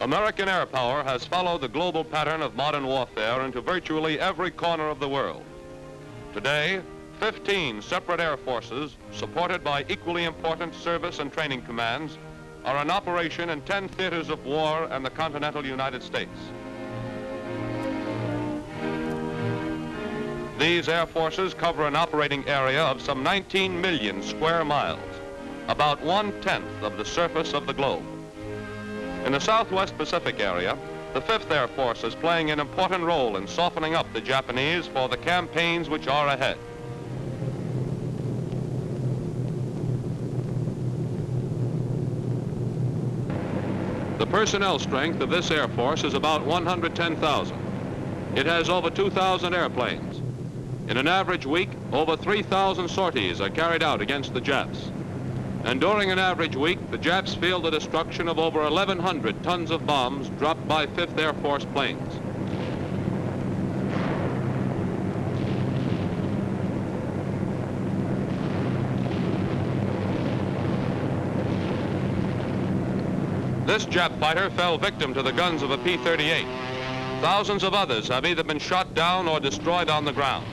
American air power has followed the global pattern of modern warfare into virtually every corner of the world. Today, 15 separate air forces, supported by equally important service and training commands, are in operation in 10 theaters of war and the continental United States. These air forces cover an operating area of some 19 million square miles, about 1/10 of the surface of the globe. In the Southwest Pacific area, the 5th Air Force is playing an important role in softening up the Japanese for the campaigns which are ahead. The personnel strength of this Air Force is about 110,000. It has over 2,000 airplanes. In an average week, over 3,000 sorties are carried out against the Japs. And during an average week, the Japs feel the destruction of over 1,100 tons of bombs dropped by 5th Air Force planes. This Jap fighter fell victim to the guns of a P-38. Thousands of others have either been shot down or destroyed on the ground.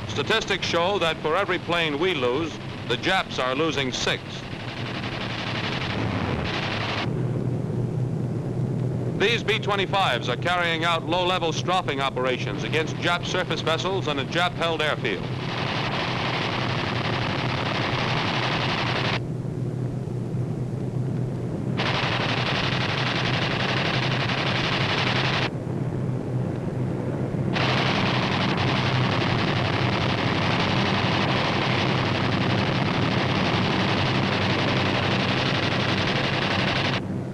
Statistics show that for every plane we lose, the Japs are losing 6. These B-25s are carrying out low-level strafing operations against Jap surface vessels on a Jap-held airfield.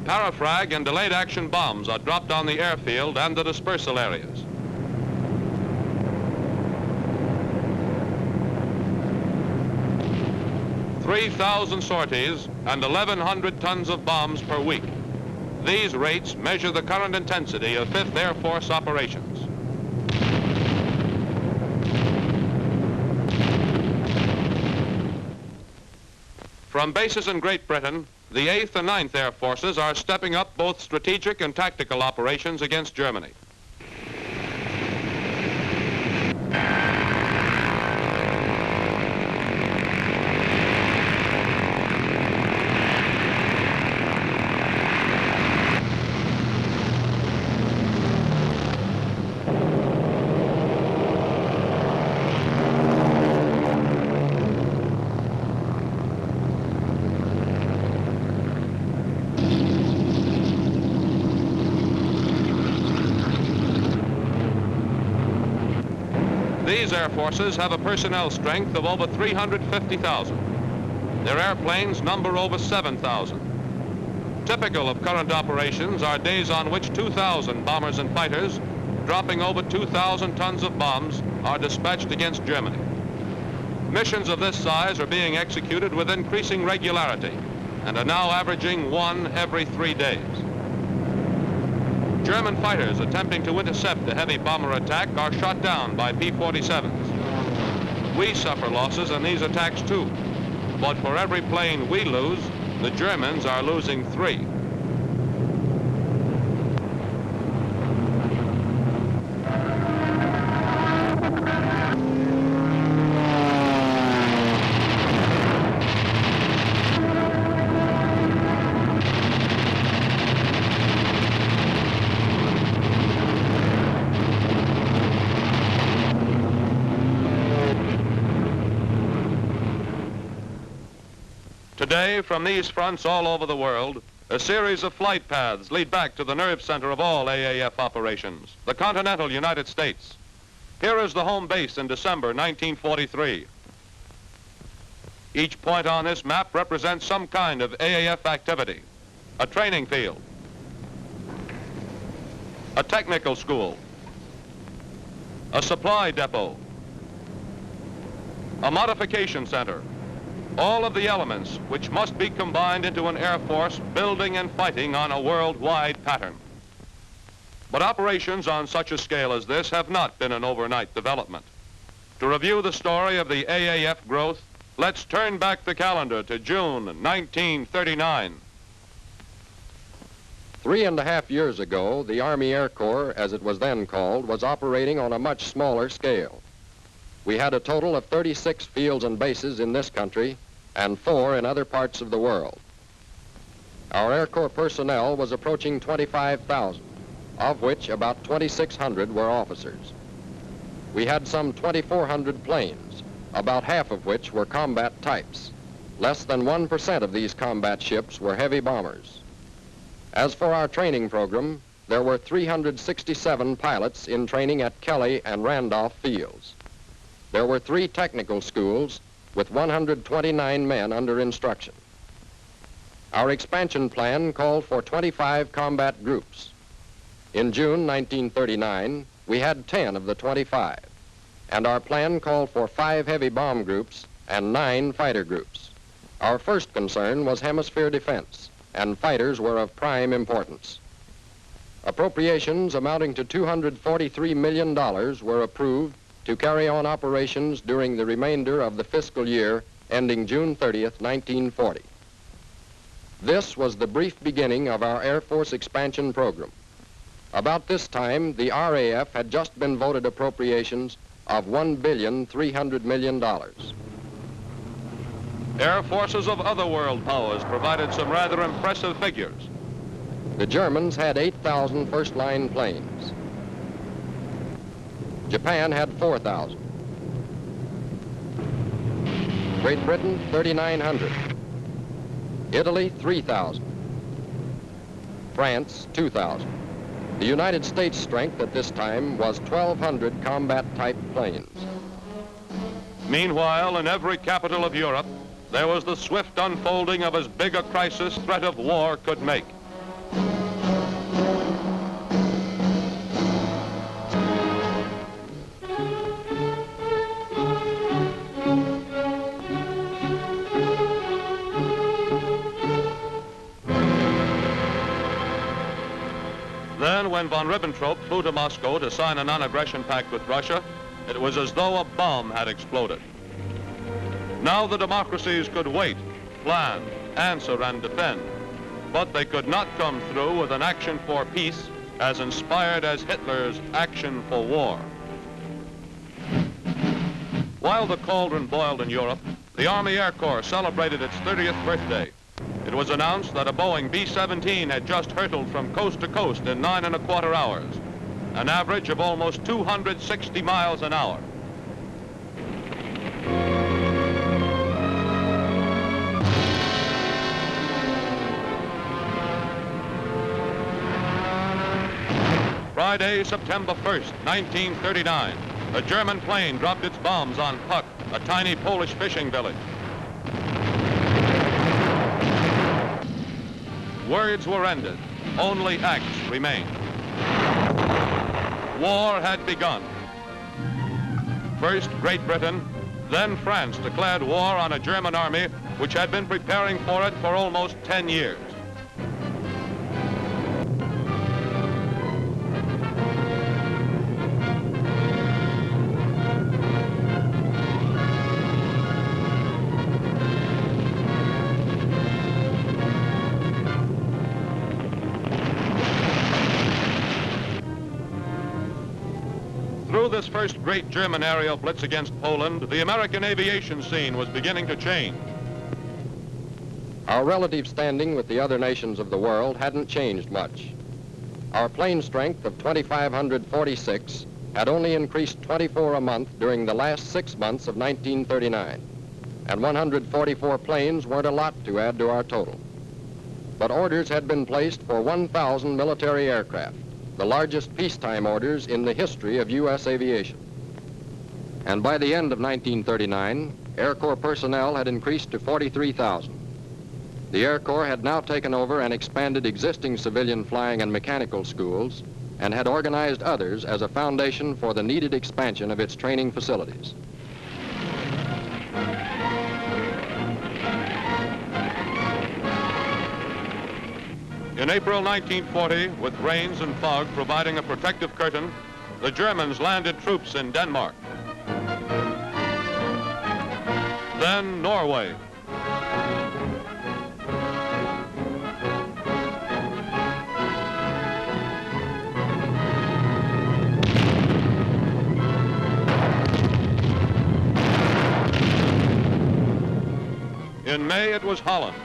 Parafrag and delayed action bombs are dropped on the airfield and the dispersal areas. "3,000 sorties and 1,100 tons of bombs per week. These rates measure the current intensity of 5th Air Force operations. From bases in Great Britain, the 8th and 9th Air Forces are stepping up both strategic and tactical operations against Germany. These air forces have a personnel strength of over 350,000. Their airplanes number over 7,000. Typical of current operations are days on which 2,000 bombers and fighters, dropping over 2,000 tons of bombs, are dispatched against Germany. Missions of this size are being executed with increasing regularity and are now averaging 1 every 3 days. German fighters attempting to intercept a heavy bomber attack are shot down by P-47s. We suffer losses in these attacks too, but for every plane we lose, the Germans are losing 3. Today, from these fronts all over the world, a series of flight paths lead back to the nerve center of all AAF operations, the continental United States. Here is the home base in December 1943. Each point on this map represents some kind of AAF activity: a training field, a technical school, a supply depot, a modification center, all of the elements which must be combined into an air force building and fighting on a worldwide pattern. But operations on such a scale as this have not been an overnight development. To review the story of the AAF growth, let's turn back the calendar to June 1939. 3.5 years ago, the Army Air Corps, as it was then called, was operating on a much smaller scale. We had a total of 36 fields and bases in this country and 4 in other parts of the world. Our Air Corps personnel was approaching 25,000, of which about 2,600 were officers. We had some 2,400 planes, about half of which were combat types. Less than 1% of these combat ships were heavy bombers. As for our training program, there were 367 pilots in training at Kelly and Randolph fields. There were 3 technical schools with 129 men under instruction. Our expansion plan called for 25 combat groups. In June 1939, we had 10 of the 25, and our plan called for 5 heavy bomb groups and 9 fighter groups. Our first concern was hemisphere defense, and fighters were of prime importance. Appropriations amounting to $243 million were approved to carry on operations during the remainder of the fiscal year ending June 30th, 1940. This was the brief beginning of our Air Force expansion program. About this time, the RAF had just been voted appropriations of $1.3 billion. Air forces of other world powers provided some rather impressive figures. The Germans had 8,000 first-line planes. Japan had 4,000. Great Britain, 3,900. Italy, 3,000. France, 2,000. The United States strength at this time was 1,200 combat-type planes. Meanwhile, in every capital of Europe, there was the swift unfolding of as big a crisis threat of war could make. Then, when von Ribbentrop flew to Moscow to sign a non-aggression pact with Russia, it was as though a bomb had exploded. Now the democracies could wait, plan, answer, and defend, but they could not come through with an action for peace as inspired as Hitler's action for war. While the cauldron boiled in Europe, the Army Air Corps celebrated its 30th birthday. It was announced that a Boeing B-17 had just hurtled from coast to coast in 9.25 hours, an average of almost 260 miles an hour. Friday, September 1st, 1939, a German plane dropped its bombs on Puck, a tiny Polish fishing village. Words were ended. Only acts remained. War had begun. First Great Britain, then France declared war on a German army which had been preparing for it for almost 10 years. Through this first great German aerial blitz against Poland, the American aviation scene was beginning to change. Our relative standing with the other nations of the world hadn't changed much. Our plane strength of 2,546 had only increased 24 a month during the last 6 months of 1939. and 144 planes weren't a lot to add to our total. But orders had been placed for 1,000 military aircraft, the largest peacetime orders in the history of U.S. aviation. And by the end of 1939, Air Corps personnel had increased to 43,000. The Air Corps had now taken over and expanded existing civilian flying and mechanical schools and had organized others as a foundation for the needed expansion of its training facilities. In April 1940, with rains and fog providing a protective curtain, the Germans landed troops in Denmark. Then Norway. In May, it was Holland.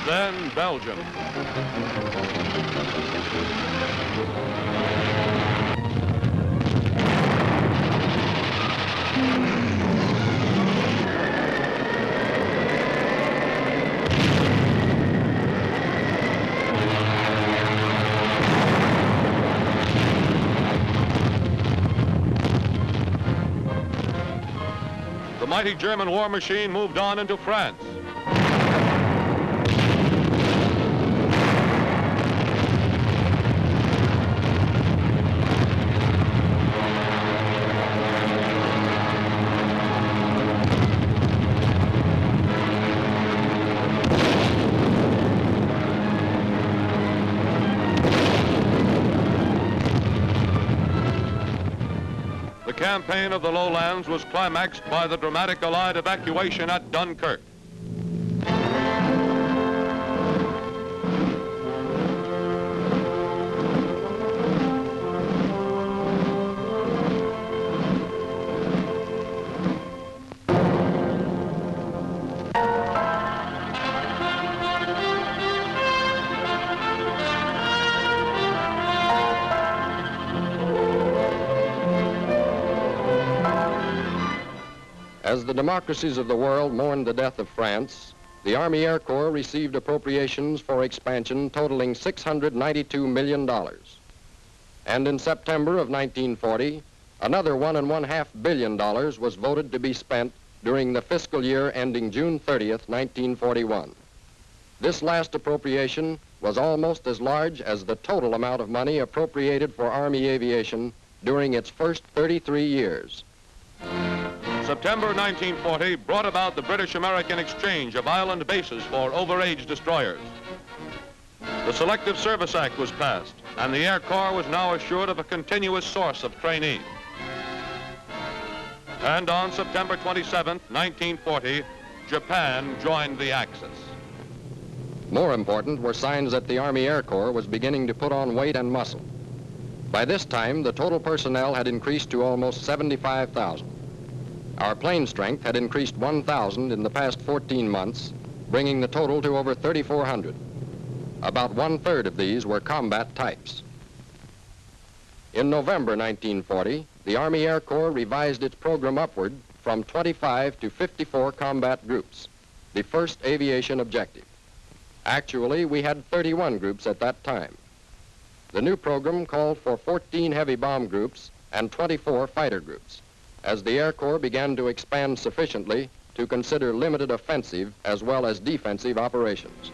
Then Belgium. The mighty German war machine moved on into France. The campaign of the lowlands was climaxed by the dramatic Allied evacuation at Dunkirk. As the democracies of the world mourned the death of France, the Army Air Corps received appropriations for expansion totaling $692 million. And in September of 1940, another $1.5 billion was voted to be spent during the fiscal year ending June 30th, 1941. This last appropriation was almost as large as the total amount of money appropriated for Army aviation during its first 33 years. September 1940 brought about the British-American exchange of island bases for overage destroyers. The Selective Service Act was passed, and the Air Corps was now assured of a continuous source of trainees. And on September 27, 1940, Japan joined the Axis. More important were signs that the Army Air Corps was beginning to put on weight and muscle. By this time, the total personnel had increased to almost 75,000. Our plane strength had increased 1,000 in the past 14 months, bringing the total to over 3,400. About 1/3 of these were combat types. In November 1940, the Army Air Corps revised its program upward from 25 to 54 combat groups, the first aviation objective. Actually, we had 31 groups at that time. The new program called for 14 heavy bomb groups and 24 fighter groups, as the Air Corps began to expand sufficiently to consider limited offensive as well as defensive operations.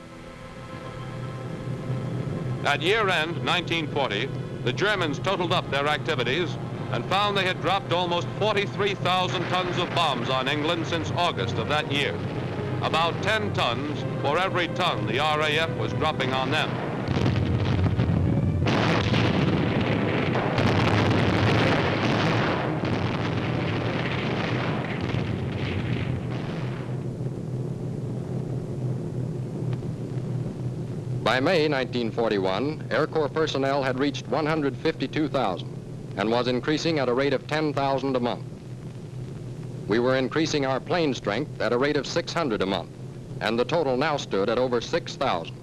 At year-end 1940, the Germans totaled up their activities and found they had dropped almost 43,000 tons of bombs on England since August of that year. About 10 tons for every ton the RAF was dropping on them. By By May 1941, Air Corps personnel had reached 152,000 and was increasing at a rate of 10,000 a month. We were increasing our plane strength at a rate of 600 a month, and the total now stood at over 6,000.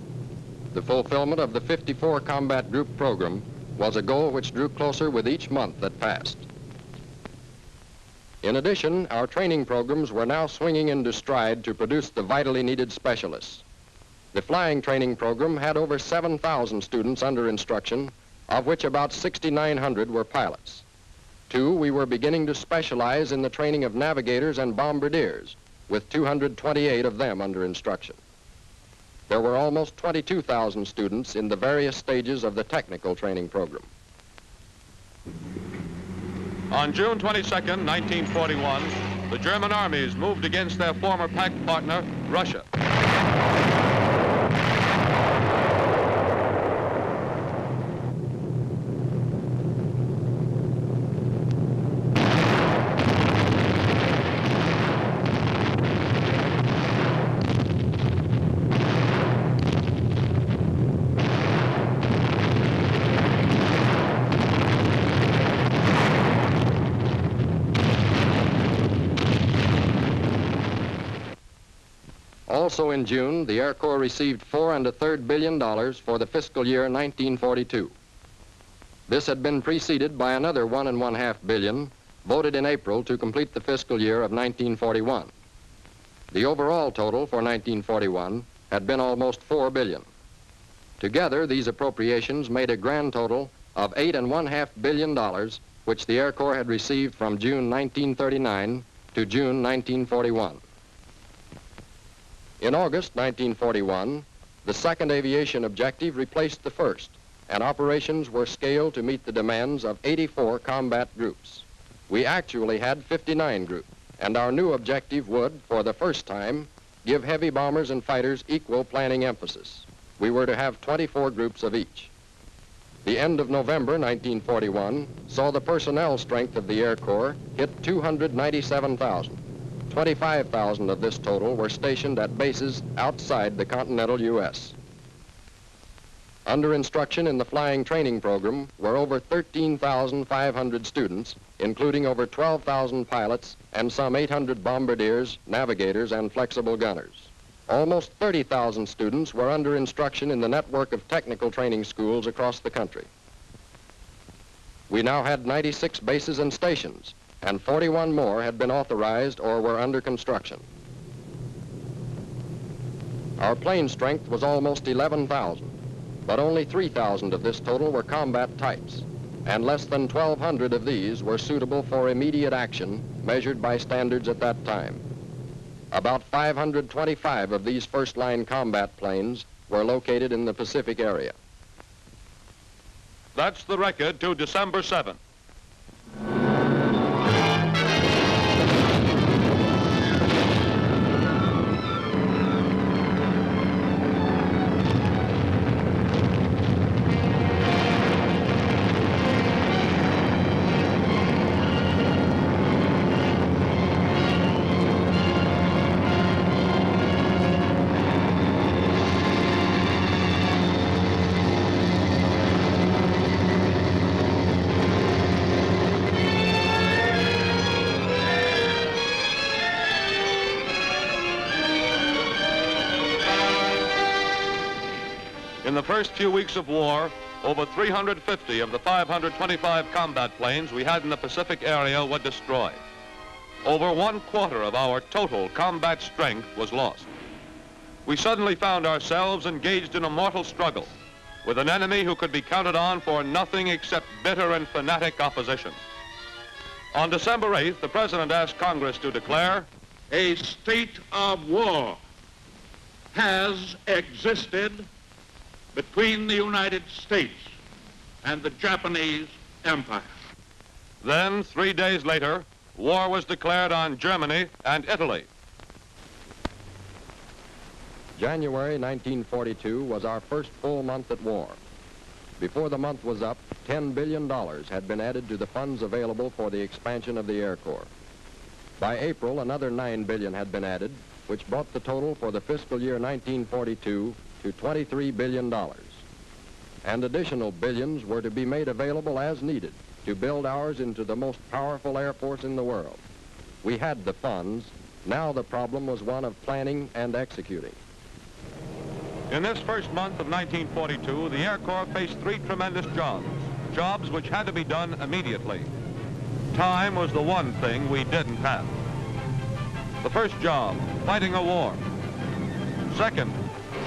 The fulfillment of the 54 Combat Group program was a goal which drew closer with each month that passed. In addition, our training programs were now swinging into stride to produce the vitally needed specialists. The flying training program had over 7,000 students under instruction, of which about 6,900 were pilots. Two, we were beginning to specialize in the training of navigators and bombardiers, with 228 of them under instruction. There were almost 22,000 students in the various stages of the technical training program. On June 22nd, 1941, the German armies moved against their former pact partner, Russia. Also in June, the Air Corps received $4 1/3 billion for the fiscal year 1942. This had been preceded by another $1 1/2 billion voted in April to complete the fiscal year of 1941. The overall total for 1941 had been almost $4 billion. Together, these appropriations made a grand total of $8 1/2 billion, which the Air Corps had received from June 1939 to June 1941. In August 1941, the second aviation objective replaced the first, and operations were scaled to meet the demands of 84 combat groups. We actually had 59 groups, and our new objective would, for the first time, give heavy bombers and fighters equal planning emphasis. We were to have 24 groups of each. The end of November 1941 saw the personnel strength of the Air Corps hit 297,000. 25,000 of this total were stationed at bases outside the continental U.S. Under instruction in the flying training program were over 13,500 students, including over 12,000 pilots and some 800 bombardiers, navigators, and flexible gunners. Almost 30,000 students were under instruction in the network of technical training schools across the country. We now had 96 bases and stations, and 41 more had been authorized or were under construction. Our plane strength was almost 11,000, but only 3,000 of this total were combat types, and less than 1,200 of these were suitable for immediate action measured by standards at that time. About 525 of these first-line combat planes were located in the Pacific area. That's the record to December 7th. In the first few weeks of war, over 350 of the 525 combat planes we had in the Pacific area were destroyed. Over 1/4 of our total combat strength was lost. We suddenly found ourselves engaged in a mortal struggle with an enemy who could be counted on for nothing except bitter and fanatic opposition. On December 8th, the President asked Congress to declare, "A state of war has existed between the United States and the Japanese Empire." Then, 3 days later, war was declared on Germany and Italy. January 1942 was our first full month at war. Before the month was up, $10 billion had been added to the funds available for the expansion of the Air Corps. By April, another $9 billion had been added, which brought the total for the fiscal year 1942 to $23 billion. And additional billions were to be made available as needed to build ours into the most powerful Air Force in the world. We had the funds. Now the problem was one of planning and executing. In this first month of 1942, the Air Corps faced three tremendous jobs which had to be done immediately. Time was the one thing we didn't have. The first job, fighting a war. Second,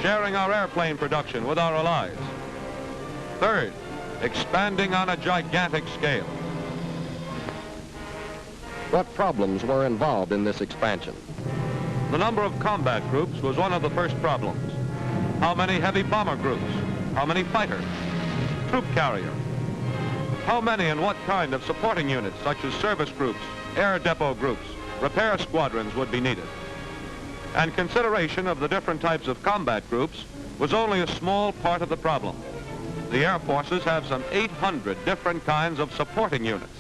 sharing our airplane production with our allies. Third, expanding on a gigantic scale. What problems were involved in this expansion? The number of combat groups was one of the first problems. How many heavy bomber groups? How many fighters? Troop carrier? How many and what kind of supporting units, such as service groups, air depot groups, repair squadrons would be needed? And consideration of the different types of combat groups was only a small part of the problem. The Air Forces have some 800 different kinds of supporting units.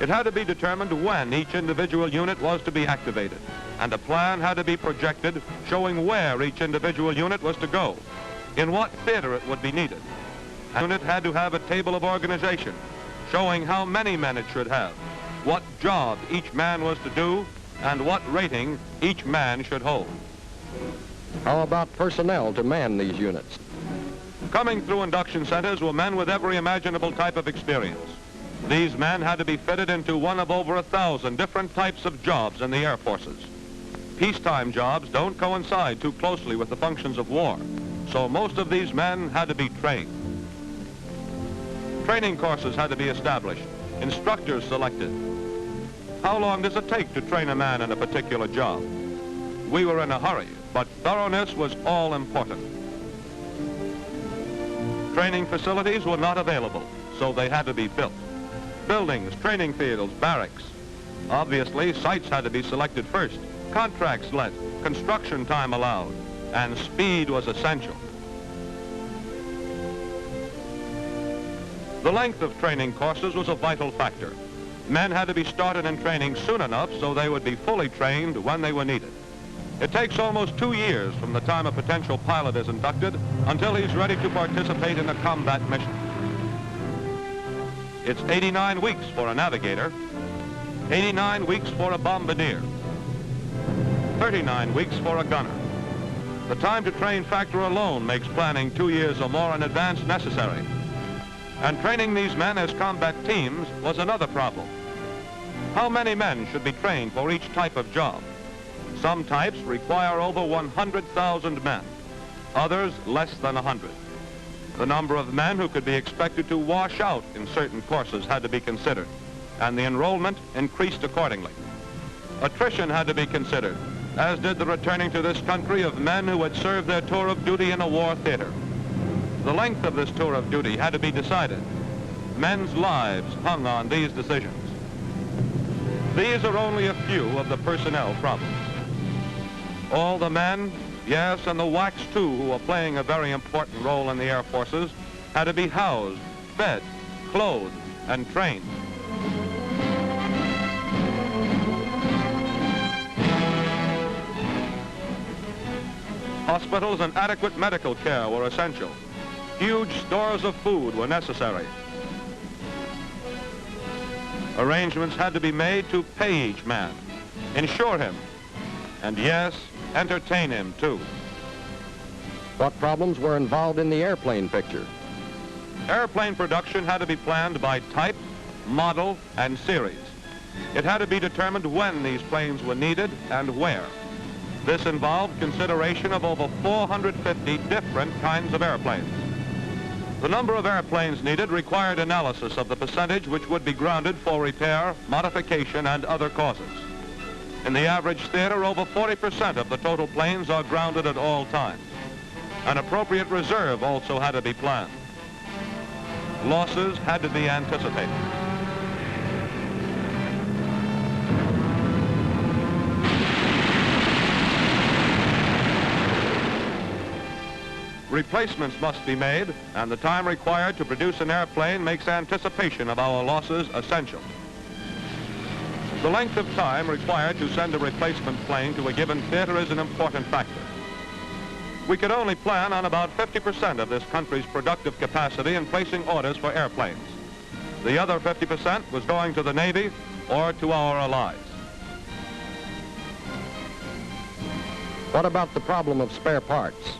It had to be determined when each individual unit was to be activated, and a plan had to be projected showing where each individual unit was to go, in what theater it would be needed. A unit had to have a table of organization showing how many men it should have, what job each man was to do, and what rating each man should hold. How about personnel to man these units? Coming through induction centers were men with every imaginable type of experience. These men had to be fitted into one of over 1,000 different types of jobs in the Air Forces. Peacetime jobs don't coincide too closely with the functions of war, so most of these men had to be trained. Training courses had to be established, instructors selected. How long does it take to train a man in a particular job? We were in a hurry, but thoroughness was all important. Training facilities were not available, so they had to be built. Buildings, training fields, barracks. Obviously, sites had to be selected first, contracts let, construction time allowed, and speed was essential. The length of training courses was a vital factor. Men had to be started in training soon enough so they would be fully trained when they were needed. It takes almost 2 years from the time a potential pilot is inducted until he's ready to participate in a combat mission. It's 89 weeks for a navigator, 89 weeks for a bombardier, 39 weeks for a gunner. The time to train factor alone makes planning 2 years or more in advance necessary. And training these men as combat teams was another problem. How many men should be trained for each type of job? Some types require over 100,000 men, others less than 100. The number of men who could be expected to wash out in certain courses had to be considered, and the enrollment increased accordingly. Attrition had to be considered, as did the returning to this country of men who had served their tour of duty in a war theater. The length of this tour of duty had to be decided. Men's lives hung on these decisions. These are only a few of the personnel problems. All the men, yes, and the WACs too, who are playing a very important role in the Air Forces, had to be housed, fed, clothed, and trained. Hospitals and adequate medical care were essential. Huge stores of food were necessary. Arrangements had to be made to pay each man, insure him, and yes, entertain him too. What problems were involved in the airplane picture? Airplane production had to be planned by type, model, and series. It had to be determined when these planes were needed and where. This involved consideration of over 450 different kinds of airplanes. The number of airplanes needed required analysis of the percentage which would be grounded for repair, modification, and other causes. In the average theater, over 40% of the total planes are grounded at all times. An appropriate reserve also had to be planned. Losses had to be anticipated. Replacements must be made, and the time required to produce an airplane makes anticipation of our losses essential. The length of time required to send a replacement plane to a given theater is an important factor. We could only plan on about 50% of this country's productive capacity in placing orders for airplanes. The other 50% was going to the Navy or to our allies. What about the problem of spare parts?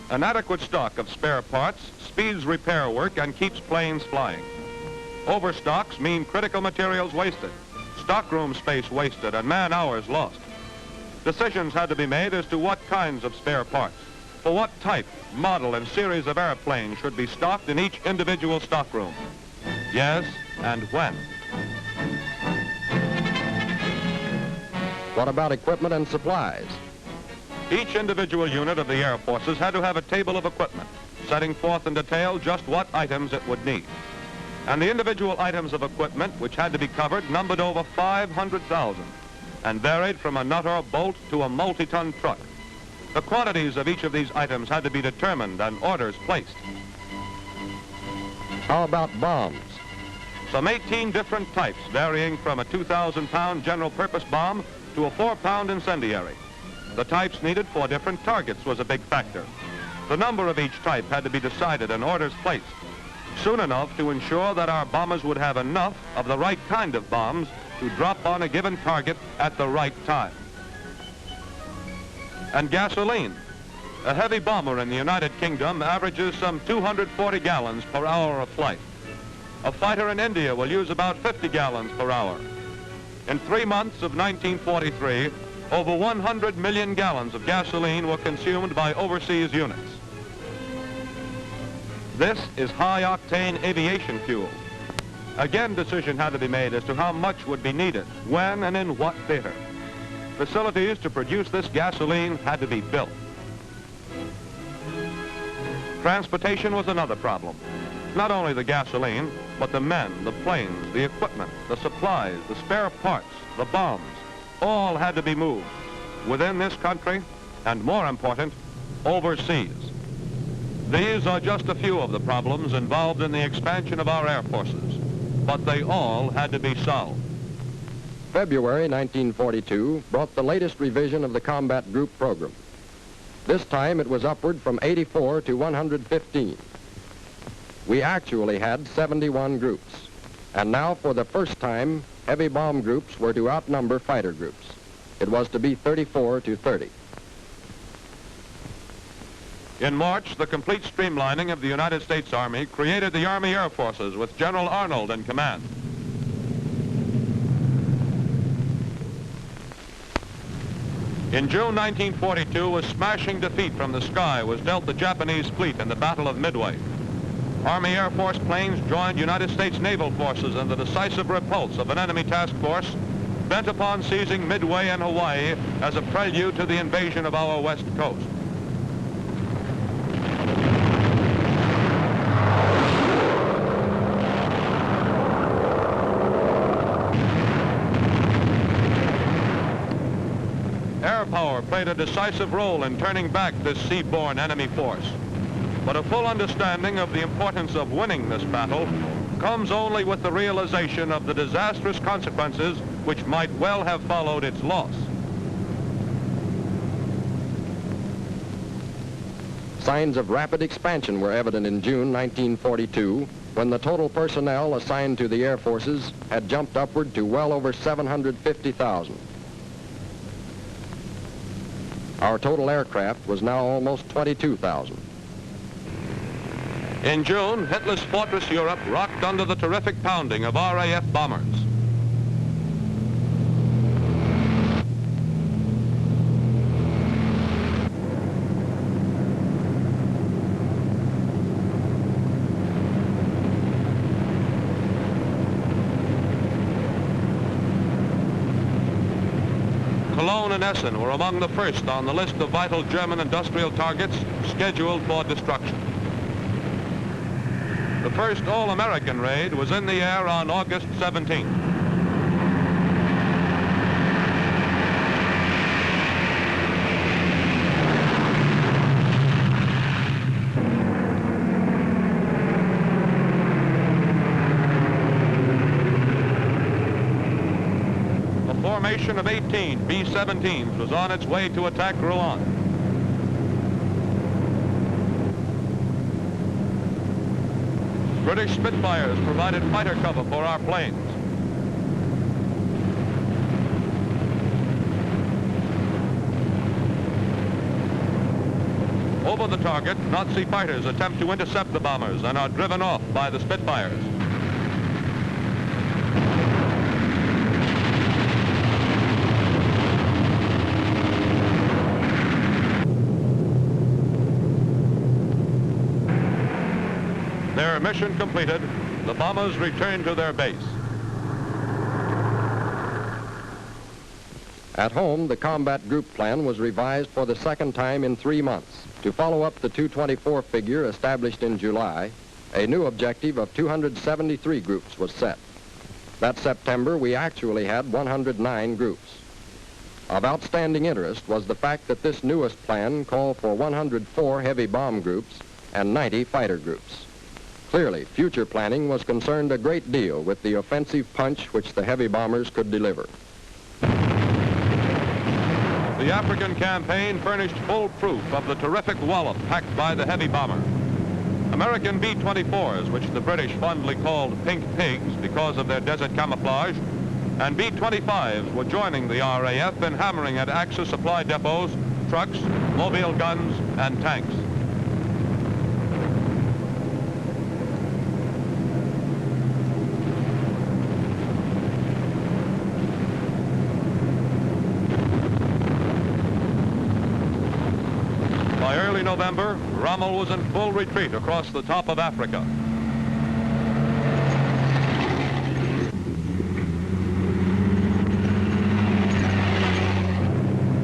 An adequate stock of spare parts speeds repair work and keeps planes flying. Overstocks mean critical materials wasted, stockroom space wasted, and man-hours lost. Decisions had to be made as to what kinds of spare parts, for what type, model, and series of airplanes should be stocked in each individual stockroom. Yes, and when. What about equipment and supplies? Each individual unit of the Air Forces had to have a table of equipment, setting forth in detail just what items it would need. And the individual items of equipment which had to be covered numbered over 500,000 and varied from a nutter bolt to a multi-ton truck. The quantities of each of these items had to be determined and orders placed. How about bombs? Some 18 different types, varying from a 2,000-pound general-purpose bomb to a 4-pound incendiary. The types needed for different targets was a big factor. The number of each type had to be decided and orders placed soon enough to ensure that our bombers would have enough of the right kind of bombs to drop on a given target at the right time. And gasoline. A heavy bomber in the United Kingdom averages some 240 gallons per hour of flight. A fighter in India will use about 50 gallons per hour. In 3 months of 1943, over 100 million gallons of gasoline were consumed by overseas units. This is high-octane aviation fuel. Again, decision had to be made as to how much would be needed, when and in what theater. Facilities to produce this gasoline had to be built. Transportation was another problem. Not only the gasoline, but the men, the planes, the equipment, the supplies, the spare parts, the bombs, all had to be moved within this country and, more important, overseas. These are just a few of the problems involved in the expansion of our air forces, but they all had to be solved. February 1942 brought the latest revision of the combat group program. This time it was upward from 84 to 115. We actually had 71 groups, and now for the first time, heavy bomb groups were to outnumber fighter groups. It was to be 34 to 30. In March, the complete streamlining of the United States Army created the Army Air Forces with General Arnold in command. In June 1942, a smashing defeat from the sky was dealt the Japanese fleet in the Battle of Midway. Army Air Force planes joined United States naval forces in the decisive repulse of an enemy task force bent upon seizing Midway and Hawaii as a prelude to the invasion of our west coast. Airpower played a decisive role in turning back this seaborne enemy force. But a full understanding of the importance of winning this battle comes only with the realization of the disastrous consequences which might well have followed its loss. Signs of rapid expansion were evident in June 1942 when the total personnel assigned to the Air Forces had jumped upward to well over 750,000. Our total aircraft was now almost 22,000. In June, Hitler's fortress Europe rocked under the terrific pounding of RAF bombers. Cologne and Essen were among the first on the list of vital German industrial targets scheduled for destruction. The first all-American raid was in the air on August 17th. A formation of 18 B-17s was on its way to attack Rouen. British Spitfires provided fighter cover for our planes. Over the target, Nazi fighters attempt to intercept the bombers and are driven off by the Spitfires. Their mission completed, the bombers return to their base. At home, the combat group plan was revised for the second time in 3 months. To follow up the 224 figure established in July, a new objective of 273 groups was set. That September, we actually had 109 groups. Of outstanding interest was the fact that this newest plan called for 104 heavy bomb groups and 90 fighter groups. Clearly, future planning was concerned a great deal with the offensive punch which the heavy bombers could deliver. The African campaign furnished full proof of the terrific wallop packed by the heavy bomber. American B-24s, which the British fondly called pink pigs because of their desert camouflage, and B-25s were joining the RAF in hammering at Axis supply depots, trucks, mobile guns, and tanks. By early November, Rommel was in full retreat across the top of Africa.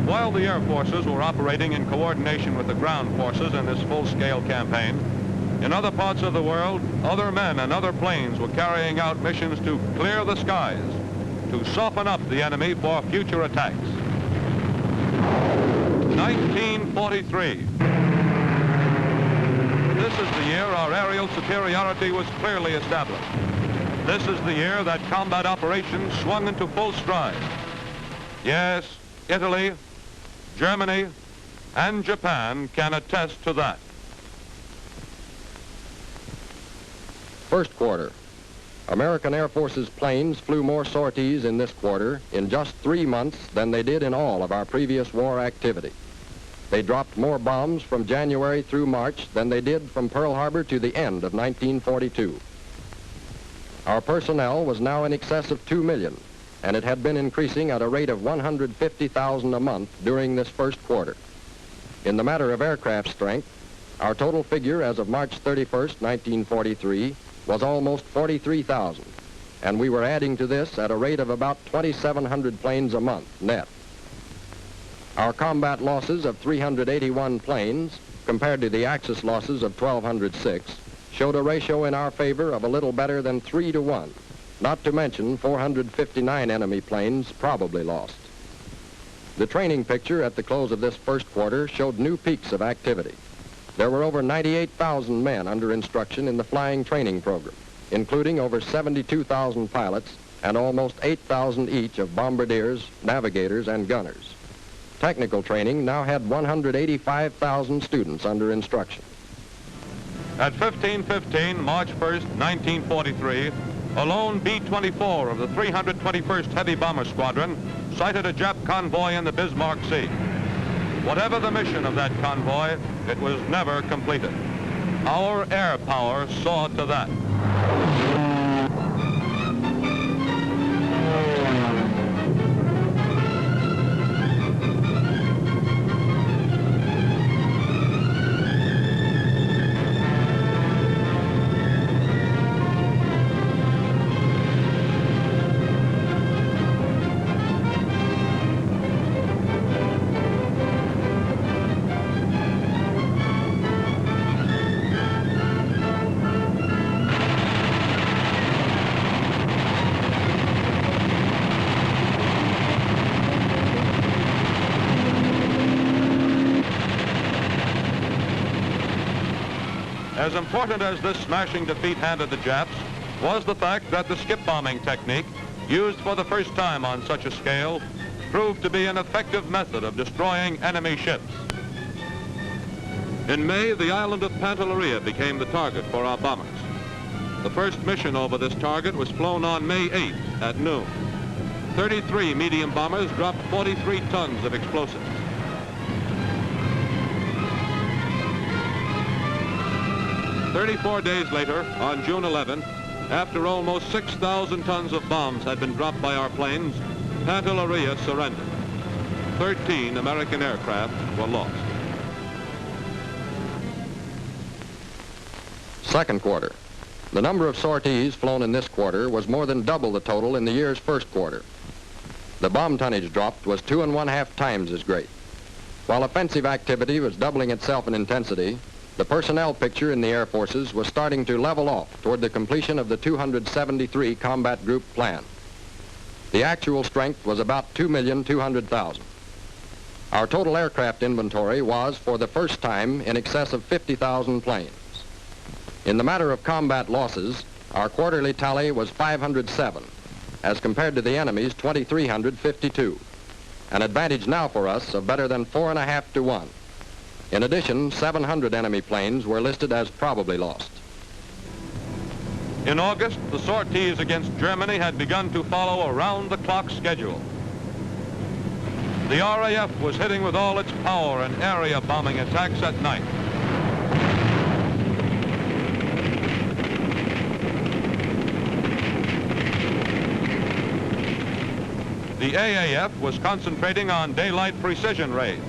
While the air forces were operating in coordination with the ground forces in this full-scale campaign, in other parts of the world, other men and other planes were carrying out missions to clear the skies, to soften up the enemy for future attacks. 1943. This is the year our aerial superiority was clearly established. This is the year that combat operations swung into full stride. Yes, Italy, Germany, and Japan can attest to that. First quarter. American Air Force's planes flew more sorties in this quarter in just 3 months than they did in all of our previous war activity. They dropped more bombs from January through March than they did from Pearl Harbor to the end of 1942. Our personnel was now in excess of 2 million, and it had been increasing at a rate of 150,000 a month during this first quarter. In the matter of aircraft strength, our total figure as of March 31st, 1943, was almost 43,000, and we were adding to this at a rate of about 2,700 planes a month net. Our combat losses of 381 planes, compared to the Axis losses of 1,206, showed a ratio in our favor of a little better than 3 to 1, not to mention 459 enemy planes probably lost. The training picture at the close of this first quarter showed new peaks of activity. There were over 98,000 men under instruction in the flying training program, including over 72,000 pilots and almost 8,000 each of bombardiers, navigators, and gunners. Technical training now had 185,000 students under instruction. At 15:15, March 1st, 1943, a lone B-24 of the 321st Heavy Bomber Squadron sighted a Jap convoy in the Bismarck Sea. Whatever the mission of that convoy, it was never completed. Our air power saw to that. As important as this smashing defeat handed the Japs was the fact that the skip bombing technique, used for the first time on such a scale, proved to be an effective method of destroying enemy ships. In May, the island of Pantelleria became the target for our bombers. The first mission over this target was flown on May 8th at noon. 33 medium bombers dropped 43 tons of explosives. "34 days later, on June 11th, after almost 6,000 tons of bombs had been dropped by our planes, Pantelleria surrendered. 13 American aircraft were lost. Second quarter. The number of sorties flown in this quarter was more than double the total in the year's first quarter. The bomb tonnage dropped was 2.5 times as great. While offensive activity was doubling itself in intensity, the personnel picture in the Air Forces was starting to level off toward the completion of the 273 combat group plan. The actual strength was about 2,200,000. Our total aircraft inventory was, for the first time, in excess of 50,000 planes. In the matter of combat losses, our quarterly tally was 507, as compared to the enemy's 2,352, an advantage now for us of better than 4.5 to 1. In addition, 700 enemy planes were listed as probably lost. In August, the sorties against Germany had begun to follow a round-the-clock schedule. The RAF was hitting with all its power and area bombing attacks at night. The AAF was concentrating on daylight precision raids.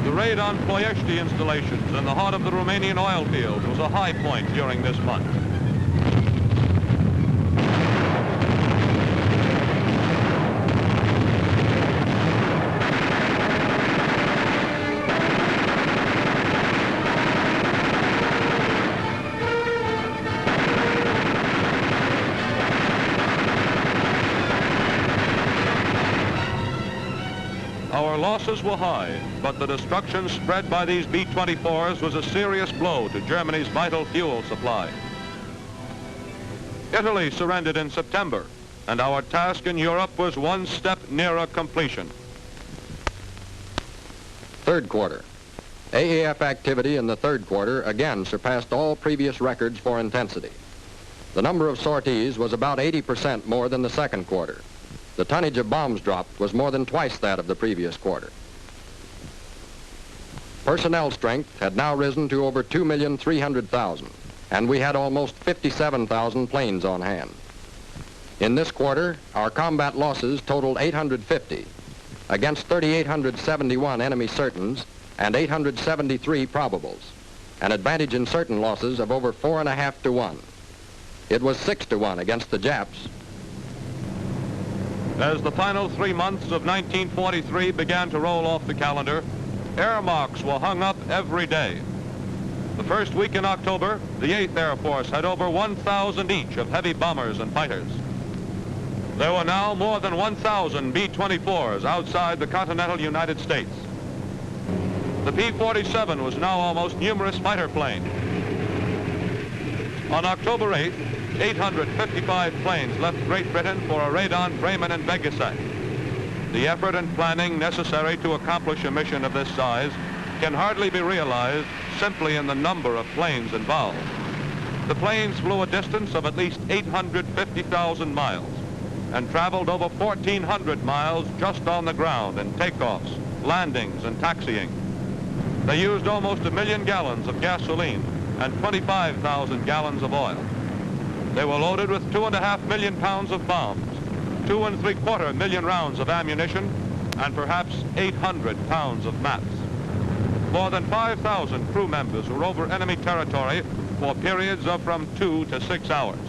The raid on Ploiești installations in the heart of the Romanian oil fields was a high point during this month. Our losses were high, but the destruction spread by these B-24s was a serious blow to Germany's vital fuel supply. Italy surrendered in September, and our task in Europe was one step nearer completion. Third quarter. AAF activity in the third quarter again surpassed all previous records for intensity. The number of sorties was about 80% more than the second quarter. The tonnage of bombs dropped was more than twice that of the previous quarter. Personnel strength had now risen to over 2,300,000, and we had almost 57,000 planes on hand. In this quarter, our combat losses totaled 850, against 3,871 enemy certains and 873 probables, an advantage in certain losses of over 4.5 to 1. It was 6 to 1 against the Japs. As the final 3 months of 1943 began to roll off the calendar, air marks were hung up every day. The first week in October, the 8th Air Force had over 1,000 each of heavy bombers and fighters. There were now more than 1,000 B-24s outside the continental United States. The P-47 was now our most numerous fighter plane. On October 8th, 855 planes left Great Britain for a raid on Bremen and Vegasek. The effort and planning necessary to accomplish a mission of this size can hardly be realized simply in the number of planes involved. The planes flew a distance of at least 850,000 miles and traveled over 1,400 miles just on the ground in takeoffs, landings, and taxiing. They used almost 1 million gallons of gasoline and 25,000 gallons of oil. They were loaded with 2.5 million pounds of bombs, 2.75 million rounds of ammunition, and perhaps 800 pounds of maps. More than 5,000 crew members were over enemy territory for periods of from 2 to 6 hours.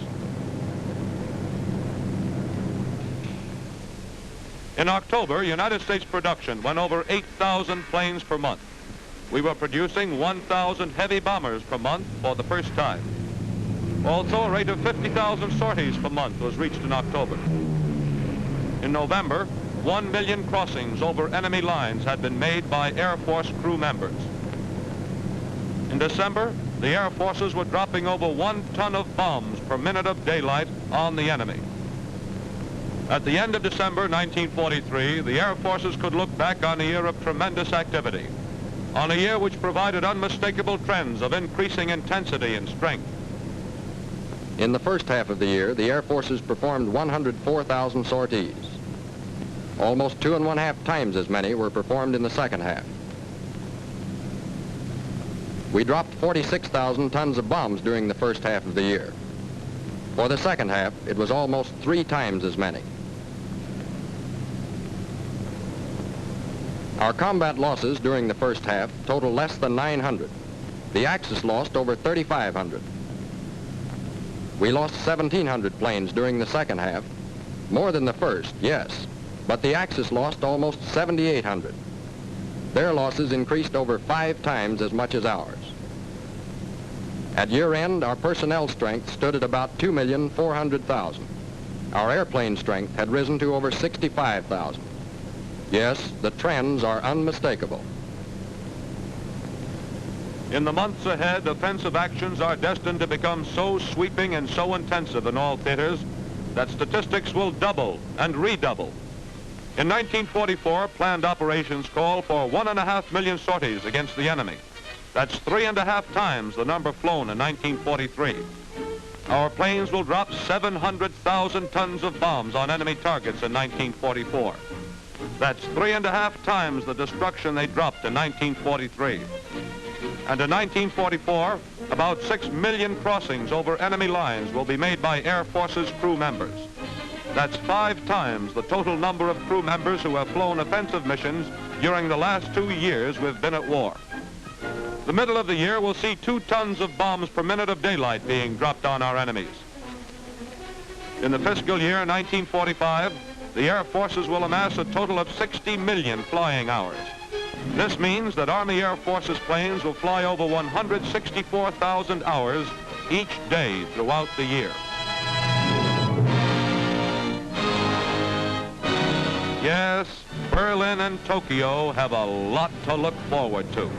In October, United States production went over 8,000 planes per month. We were producing 1,000 heavy bombers per month for the first time. Also, a rate of 50,000 sorties per month was reached in October. In November, 1 million crossings over enemy lines had been made by Air Force crew members. In December, the Air Forces were dropping over 1 ton of bombs per minute of daylight on the enemy. At the end of December 1943, the Air Forces could look back on a year of tremendous activity, on a year which provided unmistakable trends of increasing intensity and strength. In the first half of the year, the Air Forces performed 104,000 sorties. Almost 2.5 times as many were performed in the second half. We dropped 46,000 tons of bombs during the first half of the year. For the second half, it was almost 3 times as many. Our combat losses during the first half total less than 900. The Axis lost over 3,500. We lost 1,700 planes during the second half, more than the first, yes, but the Axis lost almost 7,800. Their losses increased over 5 times as much as ours. At year end, our personnel strength stood at about 2,400,000. Our airplane strength had risen to over 65,000. Yes, the trends are unmistakable. In the months ahead, offensive actions are destined to become so sweeping and so intensive in all theaters that statistics will double and redouble. In 1944, planned operations call for 1.5 million sorties against the enemy. That's 3.5 times the number flown in 1943. Our planes will drop 700,000 tons of bombs on enemy targets in 1944. That's 3.5 times the destruction they dropped in 1943. And in 1944, about 6 million crossings over enemy lines will be made by Air Forces crew members. That's 5 times the total number of crew members who have flown offensive missions during the last 2 years we've been at war. The middle of the year will see 2 tons of bombs per minute of daylight being dropped on our enemies. In the fiscal year 1945, the Air Forces will amass a total of 60 million flying hours. This means that Army Air Forces planes will fly over 164,000 hours each day throughout the year. Yes, Berlin and Tokyo have a lot to look forward to.